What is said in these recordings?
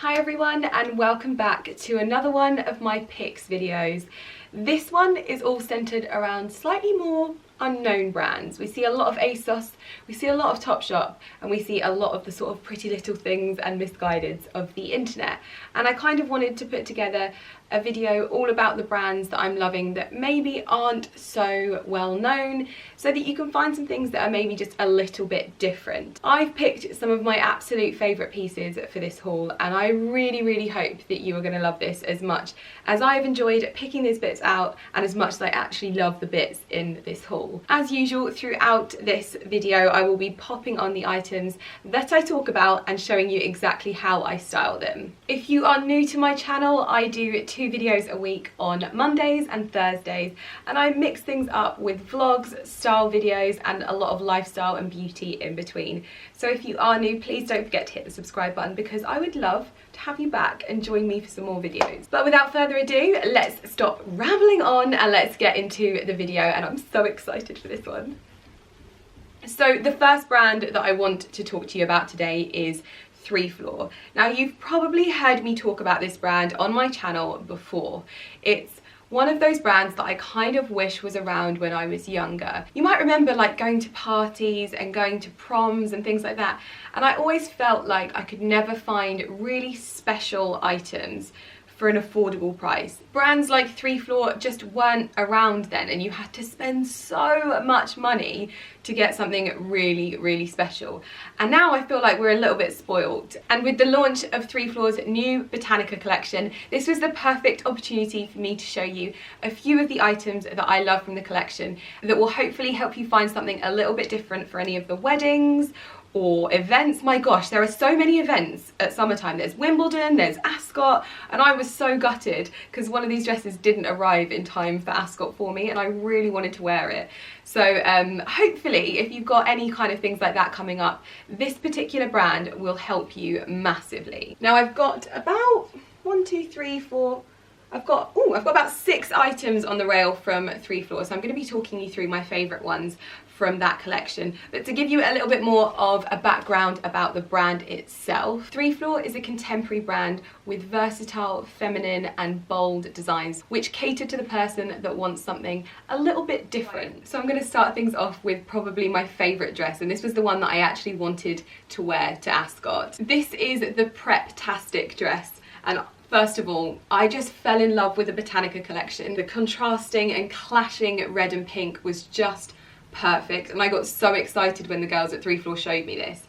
Hi everyone and welcome back to another one of my picks videos. This one is all centered around slightly more unknown brands. We see a lot of ASOS, we see a lot of Topshop, and we see a lot of the sort of pretty little things and misguideds of the internet. And I kind of wanted to put together a video all about the brands that I'm loving that maybe aren't so well known, so that you can find some things that are maybe just a little bit different. I've picked some of my absolute favourite pieces for this haul, and I really hope that you are going to love this as much as I've enjoyed picking these bits out and as much as I actually love the bits in this haul. As usual, throughout this video I will be popping on the items that I talk about and showing you exactly how I style them. If you are new to my channel, I do 2 videos a week on Mondays and Thursdays, and I mix things up with vlogs, style videos, and a lot of lifestyle and beauty in between. So if you are new, please don't forget to hit the subscribe button, because I would love to have you back and join me for some more videos. But without further ado, let's stop rambling on and let's get into the video, and I'm so excited for this one. So the first brand that I want to talk to you about today is 3FLOR. Now, you've probably heard me talk about this brand on my channel before. It's one of those brands that I kind of wish was around when I was younger. You might remember like going to parties and going to proms and things like that, and I always felt like I could never find really special items for an affordable price. Brands like 3FLOR just weren't around then, and you had to spend so much money to get something really special. And now I feel like we're a little bit spoiled. And with the launch of 3FLOR's new Botanica collection, this was the perfect opportunity for me to show you a few of the items that I love from the collection that will hopefully help you find something a little bit different for any of the weddings or events. My gosh, there are so many events at summertime. There's Wimbledon, there's Ascot, and I was so gutted because one of these dresses didn't arrive in time for Ascot for me, and I really wanted to wear it. So hopefully if you've got any kind of things like that coming up, this particular brand will help you massively. Now I've got about 1, 2, 3, 4, I've got about 6 items on the rail from 3FLOR, so I'm going to be talking you through my favourite ones from that collection. But to give you a little bit more of a background about the brand itself, 3FLOR is a contemporary brand with versatile, feminine and bold designs which cater to the person that wants something a little bit different. So I'm going to start things off with probably my favourite dress, and this was the one that I actually wanted to wear to Ascot. This is the Prep-tastic dress, and first of all, I just fell in love with the Botanica collection. The contrasting and clashing red and pink was just perfect, and I got so excited when the girls at 3FLOR showed me this.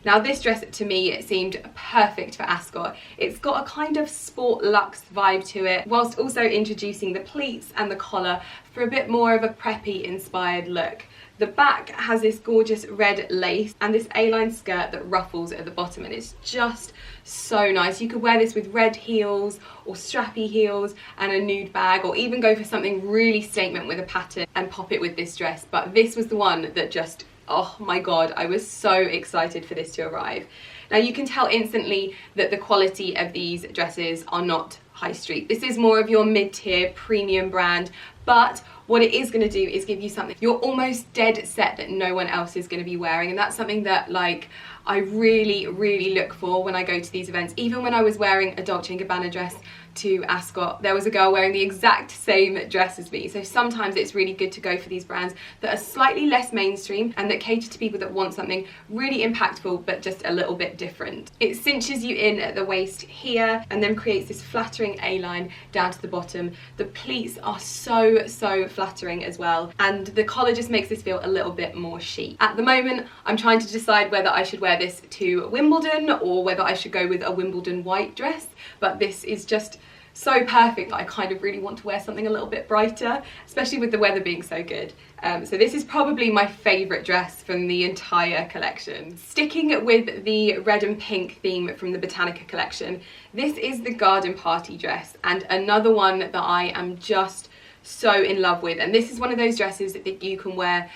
Now this dress, to me, it seemed perfect for Ascot. It's got a kind of sport luxe vibe to it, whilst also introducing the pleats and the collar for a bit more of a preppy inspired look. The back has this gorgeous red lace and this A-line skirt that ruffles at the bottom, and it's just so nice. You could wear this with red heels or strappy heels and a nude bag, or even go for something really statement with a pattern and pop it with this dress. But this was the one that just, oh my god, I was so excited for this to arrive. Now you can tell instantly that the quality of these dresses are not high street. This is more of your mid-tier premium brand, but what it is going to do is give you something you're almost dead set that no one else is going to be wearing, and that's something that like I really look for when I go to these events. Even when I was wearing a Dolce & Gabbana dress to Ascot, there was a girl wearing the exact same dress as me. So sometimes it's really good to go for these brands that are slightly less mainstream and that cater to people that want something really impactful but just a little bit different. It cinches you in at the waist here and then creates this flattering A-line down to the bottom. The pleats are so flattering as well, and the collar just makes this feel a little bit more chic. At the moment I'm trying to decide whether I should wear this to Wimbledon or whether I should go with a Wimbledon white dress, but this is just so perfect that I kind of really want to wear something a little bit brighter, especially with the weather being so good. So this is probably my favourite dress from the entire collection. Sticking with the red and pink theme from the Botanica collection, this is the garden party dress, and another one that I am just so in love with. And this is one of those dresses that you can wear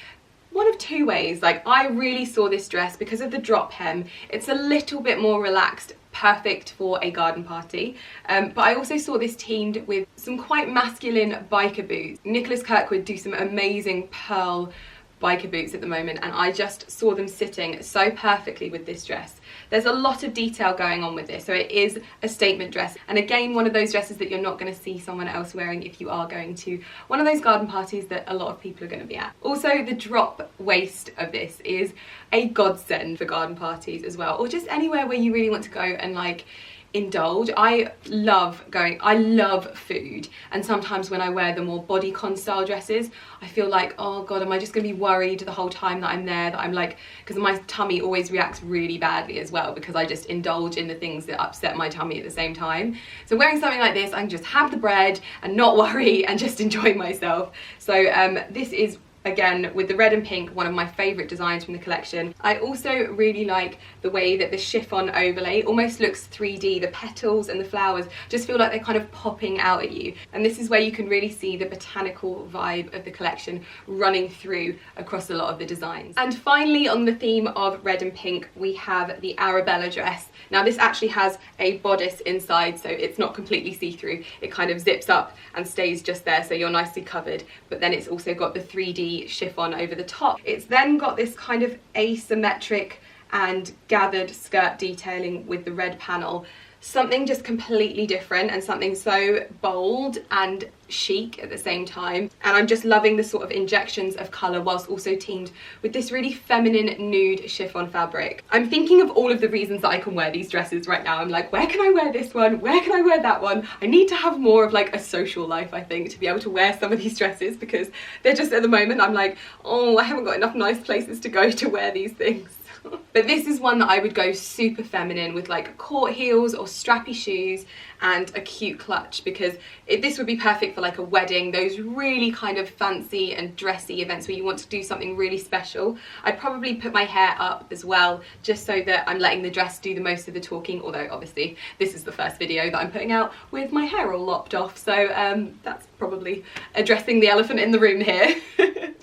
one of 2 ways. Like, I really saw this dress because of the drop hem. It's a little bit more relaxed, perfect for a garden party, but I also saw this teamed with some quite masculine biker boots. Nicholas Kirkwood do some amazing pearl biker boots at the moment, and I just saw them sitting so perfectly with this dress. There's a lot of detail going on with this, so it is a statement dress, and again one of those dresses that you're not going to see someone else wearing if you are going to one of those garden parties that a lot of people are going to be at. Also, the drop waist of this is a godsend for garden parties as well, or just anywhere where you really want to go and like indulge. I love food, and sometimes when I wear the more bodycon style dresses I feel like, oh god, am I just gonna be worried the whole time that I'm there, that I'm like, because my tummy always reacts really badly as well because I just indulge in the things that upset my tummy at the same time. So wearing something like this I can just have the bread and not worry and just enjoy myself. So this is, again, with the red and pink, one of my favourite designs from the collection. I also really like the way that the chiffon overlay almost looks 3D. The petals and the flowers just feel like they're kind of popping out at you. And this is where you can really see the botanical vibe of the collection running through across a lot of the designs. And finally, on the theme of red and pink, we have the Arabella dress. Now this actually has a bodice inside, so it's not completely see-through. It kind of zips up and stays just there, so you're nicely covered. But then it's also got the 3D chiffon over the top. It's then got this kind of asymmetric and gathered skirt detailing with the red panel. Something just completely different and something so bold and chic at the same time. And I'm just loving the sort of injections of colour whilst also teamed with this really feminine nude chiffon fabric. I'm thinking of all of the reasons that I can wear these dresses right now. I'm like, where can I wear this one? Where can I wear that one? I need to have more of like a social life, I think, to be able to wear some of these dresses, because they're just, at the moment I'm like, oh, I haven't got enough nice places to go to wear these things. But this is one that I would go super feminine with, like court heels or strappy shoes and a cute clutch, because this would be perfect for like a wedding, those really kind of fancy and dressy events where you want to do something really special. I'd probably put my hair up as well, just so that I'm letting the dress do the most of the talking, although obviously this is the first video that I'm putting out with my hair all lopped off, so that's probably addressing the elephant in the room here.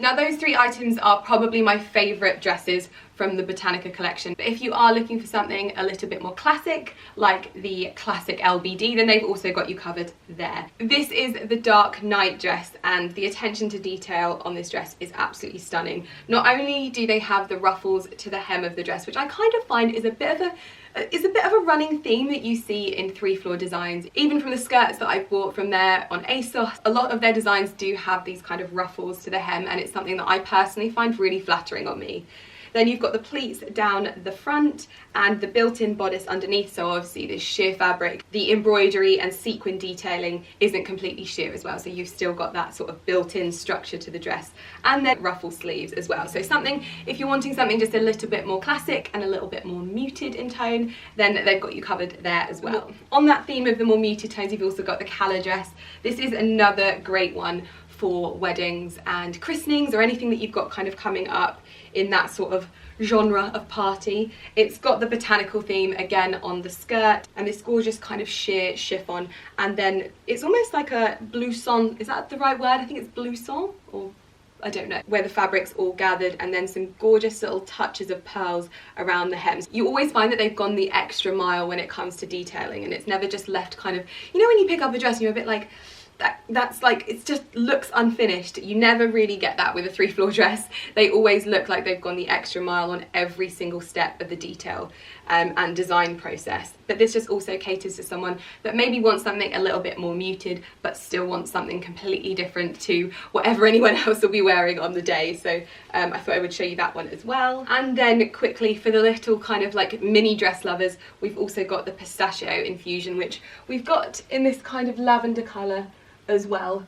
Now those three items are probably my favourite dresses from the Botanica collection. But if you are looking for something a little bit more classic, like the classic LBD, then they've also got you covered there. This is the dark night dress, and the attention to detail on this dress is absolutely stunning. Not only do they have the ruffles to the hem of the dress, which I kind of find is a bit of a running theme that you see in 3-floor designs. Even from the skirts that I've bought from there on ASOS, a lot of their designs do have these kind of ruffles to the hem, and it's something that I personally find really flattering on me. Then you've got the pleats down the front and the built-in bodice underneath, so obviously this sheer fabric. The embroidery and sequin detailing isn't completely sheer as well, so you've still got that sort of built-in structure to the dress. And then ruffle sleeves as well, so something, if you're wanting something just a little bit more classic and a little bit more muted in tone, then they've got you covered there as well. On that theme of the more muted tones, you've also got the Calla dress. This is another great one for weddings and christenings, or anything that you've got kind of coming up in that sort of genre of party. It's got the botanical theme again on the skirt, and this gorgeous kind of sheer chiffon, and then it's almost like a blouson, is that the right word? I think it's blouson, or I don't know, where the fabric's all gathered, and then some gorgeous little touches of pearls around the hems. You always find that they've gone the extra mile when it comes to detailing, and it's never just left kind of, you know, when you pick up a dress and you're a bit like, that's like, it just looks unfinished. You never really get that with a 3-floor dress. They always look like they've gone the extra mile on every single step of the detail and design process. But this just also caters to someone that maybe wants something a little bit more muted, but still wants something completely different to whatever anyone else will be wearing on the day. So I thought I would show you that one as well. And then quickly, for the little kind of like mini dress lovers, we've also got the pistachio infusion, which we've got in this kind of lavender colour as well,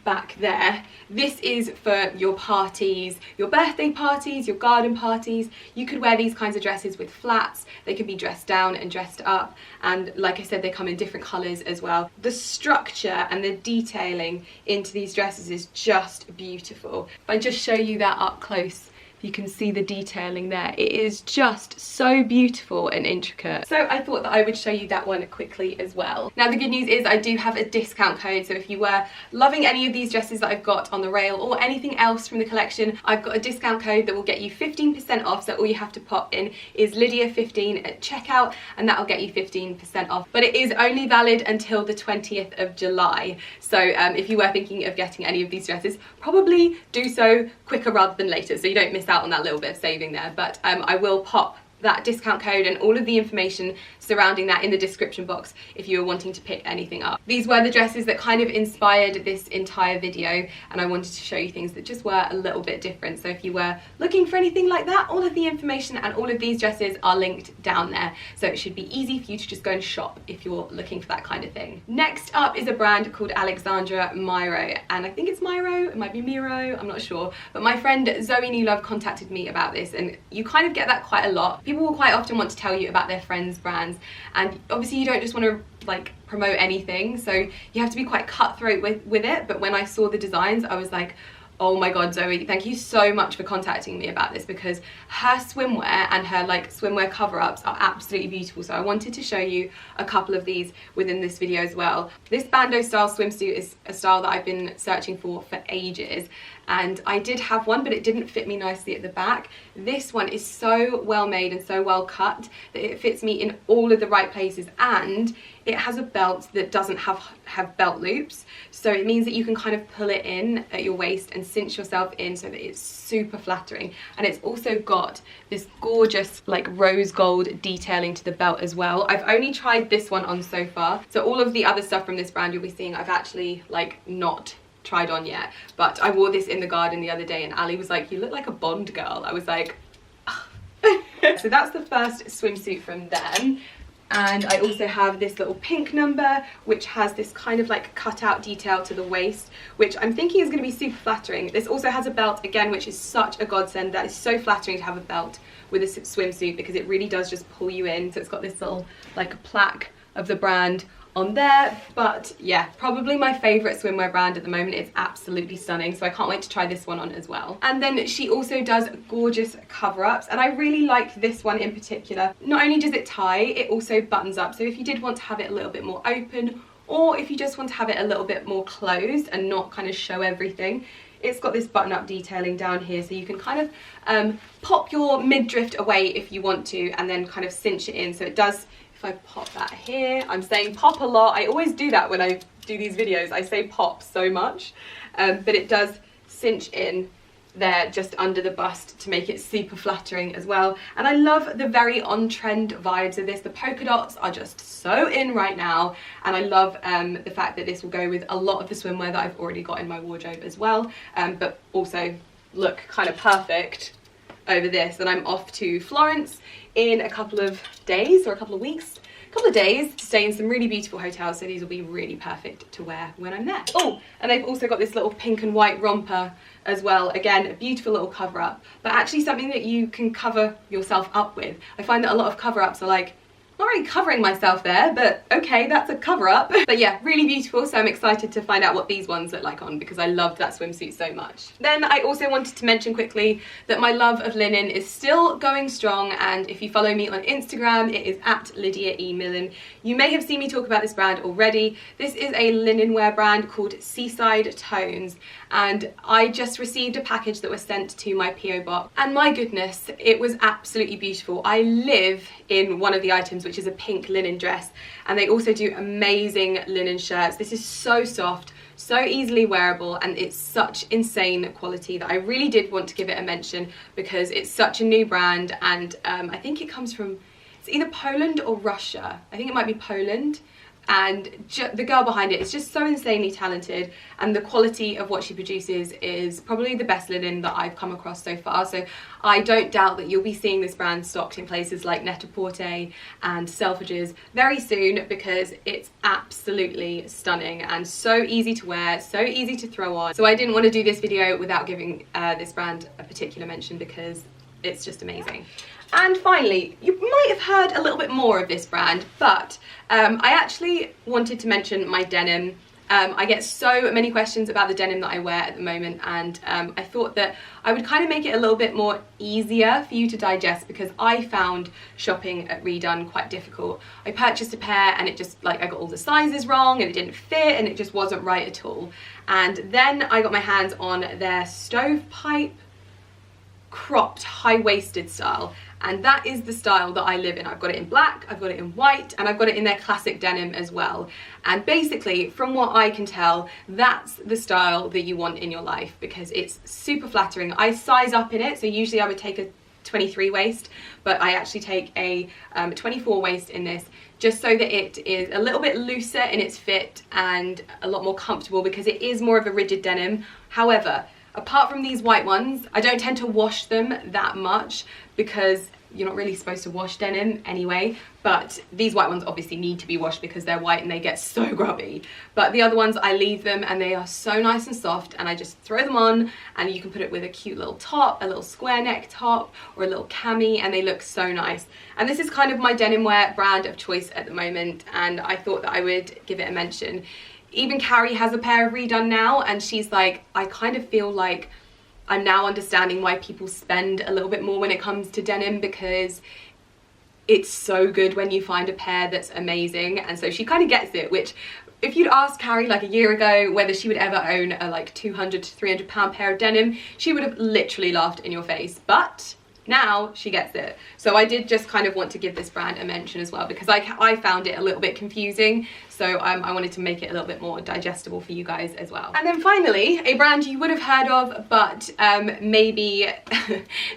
back there. This is for your parties, your birthday parties, your garden parties. You could wear these kinds of dresses with flats. They could be dressed down and dressed up, and like I said, they come in different colours as well. The structure and the detailing into these dresses is just beautiful. If I just show you that up close You can see the detailing there. It is just so beautiful and intricate. So I thought that I would show you that one quickly as well. Now the good news is I do have a discount code, so if you were loving any of these dresses that I've got on the rail or anything else from the collection, I've got a discount code that will get you 15% off. So all you have to pop in is Lydia15 at checkout and that'll get you 15% off. But it is only valid until the 20th of July. So if you were thinking of getting any of these dresses, probably do so quicker rather than later so you don't miss out on that little bit of saving there. But I will pop that discount code and all of the information surrounding that in the description box if you were wanting to pick anything up. These were the dresses that kind of inspired this entire video, and I wanted to show you things that just were a little bit different. So if you were looking for anything like that, all of the information and all of these dresses are linked down there, so it should be easy for you to just go and shop if you're looking for that kind of thing. Next up is a brand called Alexandra Miro, and I think it's Miro, it might be Miro, I'm not sure, but my friend Zoe Newlove contacted me about this, and you kind of get that quite a lot. People will quite often want to tell you about their friends' brands, and obviously you don't just want to like promote anything, so you have to be quite cutthroat with it. But when I saw the designs, I was like, oh my god, Zoe, thank you so much for contacting me about this, because her swimwear and her like swimwear cover-ups are absolutely beautiful. So I wanted to show you a couple of these within this video as well. This Bandeau style swimsuit is a style that I've been searching for ages, and I did have one, but it didn't fit me nicely at the back. This one is so well made and so well cut that it fits me in all of the right places, and it has a belt that doesn't have belt loops, so it means that you can kind of pull it in at your waist and cinch yourself in so that it's super flattering. And it's also got this gorgeous like rose gold detailing to the belt as well. I've only tried this one on so far, so all of the other stuff from this brand you'll be seeing I've actually like not tried on yet. But I wore this in the garden the other day and Ali was like, you look like a Bond girl. I was like, so that's the first swimsuit from them. And I also have this little pink number, which has this kind of like cutout detail to the waist, which I'm thinking is going to be super flattering. This also has a belt again, which is such a godsend. That is so flattering to have a belt with a swimsuit, because it really does just pull you in. So it's got this little like plaque of the brand on there. But yeah, probably my favorite swimwear brand at the moment. It's absolutely stunning, so I can't wait to try this one on as well. And then she also does gorgeous cover-ups, and I really like this one in particular. Not only does it tie, it also buttons up, so if you did want to have it a little bit more open, or if you just want to have it a little bit more closed and not kind of show everything, it's got this button-up detailing down here, so you can kind of pop your midriff away if you want to, and then kind of cinch it in. So it does. If I pop that here, I'm saying pop a lot. I always do that when I do these videos. I say pop so much, but it does cinch in there just under the bust to make it super flattering as well. And I love the very on-trend vibes of this. The polka dots are just so in right now, and I love the fact that this will go with a lot of the swimwear that I've already got in my wardrobe as well, but also look kind of perfect over this. And I'm off to Florence in a couple of days, or a couple of weeks, to stay in some really beautiful hotels, so these will be really perfect to wear when I'm there. Oh, and they've also got this little pink and white romper as well. Again, a beautiful little cover up, but actually something that you can cover yourself up with. I find that a lot of cover ups are like, not really covering myself there, but okay, that's a cover up. But yeah, really beautiful, so I'm excited to find out what these ones look like on, because I loved that swimsuit so much. Then I also wanted to mention quickly that my love of linen is still going strong, and if you follow me on Instagram, it is at Lydia E Millen. You may have seen me talk about this brand already. This is a linen wear brand called Seaside Tones, and I just received a package that was sent to my PO box, and my goodness, it was absolutely beautiful. I live in one of the items, which is a pink linen dress, and they also do amazing linen shirts. This is so soft, so easily wearable, and it's such insane quality that I really did want to give it a mention, because it's such a new brand, and I think it comes from, it's either Poland or Russia. I think it might be Poland. And the girl behind it is just so insanely talented, and the quality of what she produces is probably the best linen that I've come across so far. So I don't doubt that you'll be seeing this brand stocked in places like Net-a-Porter and Selfridges very soon, because it's absolutely stunning and so easy to wear, so easy to throw on. So I didn't want to do this video without giving this brand a particular mention, because it's just amazing. And finally, you might have heard a little bit more of this brand, but I actually wanted to mention my denim I get so many questions about the denim that I wear at the moment, and I thought that I would kind of make it a little bit more easier for you to digest, because I found shopping at Redone quite difficult. I purchased a pair and it just, like, I got all the sizes wrong and it didn't fit and it just wasn't right at all. And then I got my hands on their stovepipe cropped high-waisted style, and that is the style that I live in. I've got it in black, I've got it in white, and I've got it in their classic denim as well. And basically, from what I can tell, that's the style that you want in your life, because it's super flattering. I size up in it, so usually I would take a 23 waist, but I actually take a 24 waist in this, just so that it is a little bit looser in its fit and a lot more comfortable, because it is more of a rigid denim. However, apart from these white ones, I don't tend to wash them that much, because you're not really supposed to wash denim anyway, but these white ones obviously need to be washed because they're white and they get so grubby. But the other ones, I leave them and they are so nice and soft, and I just throw them on, and you can put it with a cute little top, a little square neck top, or a little cami, and they look so nice. And this is kind of my denim wear brand of choice at the moment, and I thought that I would give it a mention. Even Carrie has a pair of Redone now, and she's like, I kind of feel like I'm now understanding why people spend a little bit more when it comes to denim, because it's so good when you find a pair that's amazing. And so she kind of gets it, which if you'd asked Carrie like a year ago whether she would ever own a like 200 to 300 pound pair of denim, she would have literally laughed in your face. But now she gets it. So I did just kind of want to give this brand a mention as well, because I found it a little bit confusing, so I wanted to make it a little bit more digestible for you guys as well. And then finally, a brand you would have heard of, but maybe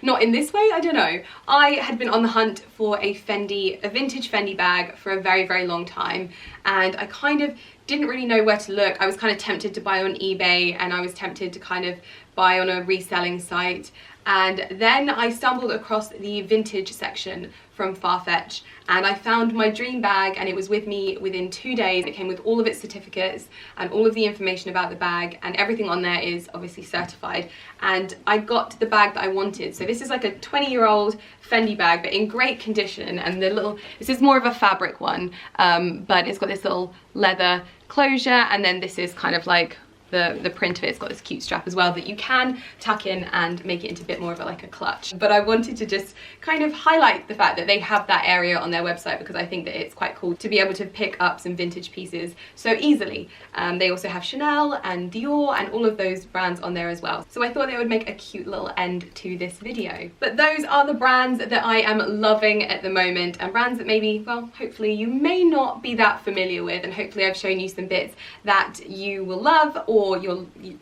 not in this way, I don't know. I had been on the hunt for a vintage Fendi bag for a very, very long time, and I kind of didn't really know where to look. I was kind of tempted to buy on eBay, and I was tempted to kind of buy on a reselling site. And then I stumbled across the vintage section from Farfetch, and I found my dream bag, and it was with me within 2 days. It came with all of its certificates and all of the information about the bag, and everything on there is obviously certified. And I got the bag that I wanted. So this is like a 20-year-old Fendi bag, but in great condition. And this is more of a fabric one, but it's got this little leather closure, and then this is kind of like the print of it. It's got this cute strap as well that you can tuck in and make it into a bit more of like a clutch. But I wanted to just kind of highlight the fact that they have that area on their website, because I think that it's quite cool to be able to pick up some vintage pieces so easily. They also have Chanel and Dior and all of those brands on there as well. So I thought it would make a cute little end to this video. But those are the brands that I am loving at the moment, and brands that maybe, well, hopefully you may not be that familiar with, and hopefully I've shown you some bits that you will love, or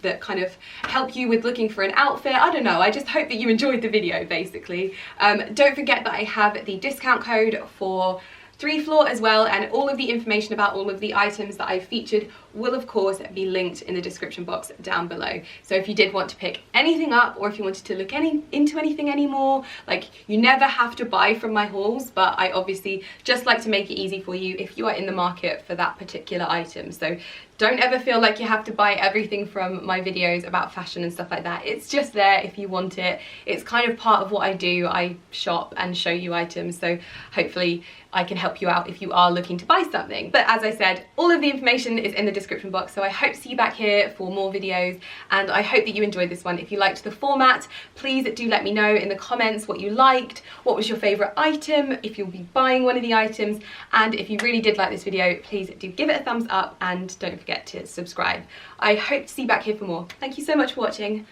that kind of help you with looking for an outfit. I don't know, I just hope that you enjoyed the video basically. Don't forget that I have the discount code for 3 Floor as well, and all of the information about all of the items that I've featured will of course be linked in the description box down below. So if you did want to pick anything up, or if you wanted to look into anything anymore, like, you never have to buy from my hauls, but I obviously just like to make it easy for you if you are in the market for that particular item. So don't ever feel like you have to buy everything from my videos about fashion and stuff like that. It's just there if you want it. It's kind of part of what I do. I shop and show you items, so hopefully I can help you out if you are looking to buy something. But as I said, all of the information is in the description box, so I hope to see you back here for more videos, and I hope that you enjoyed this one. If you liked the format, please do let me know in the comments what you liked, what was your favourite item, if you'll be buying one of the items, and if you really did like this video, please do give it a thumbs up and don't forget to subscribe. I hope to see you back here for more. Thank you so much for watching.